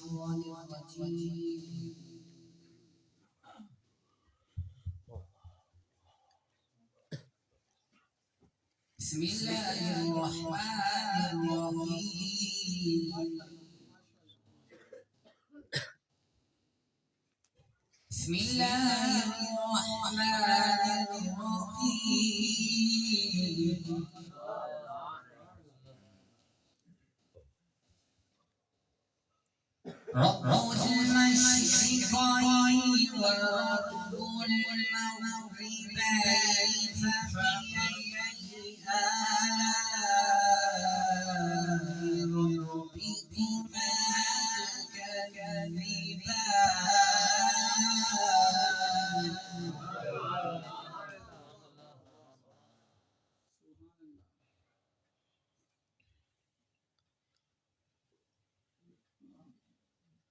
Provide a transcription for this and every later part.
الشيطان الرجيم. بسم الله الرحمن الرحيم. بسم الله الرحمن الرحيم. رب المشرقين ورب المغربين فبأي آلاء ربكما تكذبان.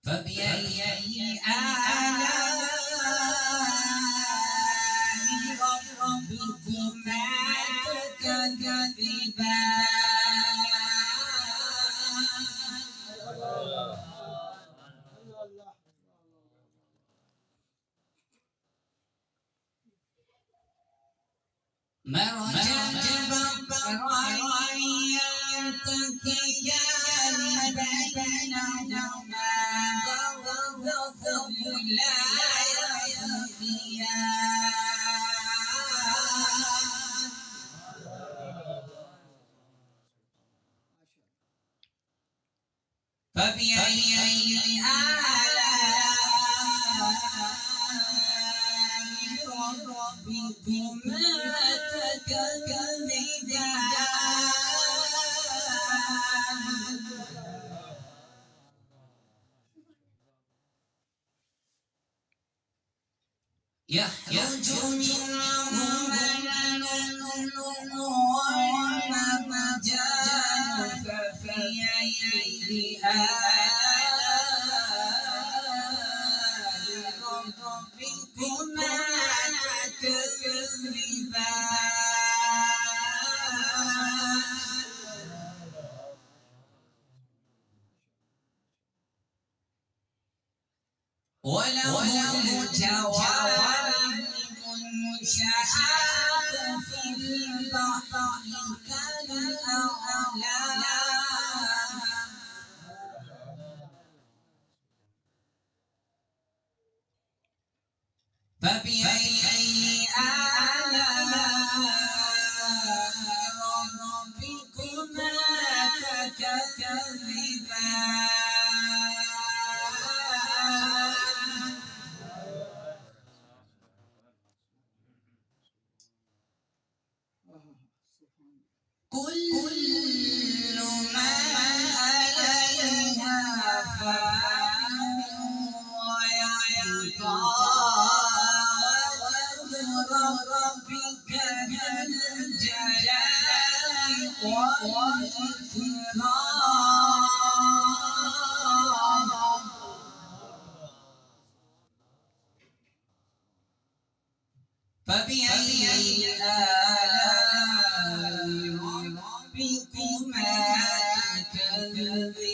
فبأي آلاء ربكما تكذبان. مرج البحرين يلتقيان بينهما برزخ لا يبغيان. فبأي آلاء ربكما تكذبان. يخرج منهما اللؤلؤ والمرجان فبأي آلاء ربكما تكذبان. وله الجوار المنشآت في البحر كالأعلام. فبأي آلاء ربكما تكذبان. كل من عليها فان ويبقى وجه ربك ذو الجلال والإكرام. فبأي آلاء ربكما تكذبان.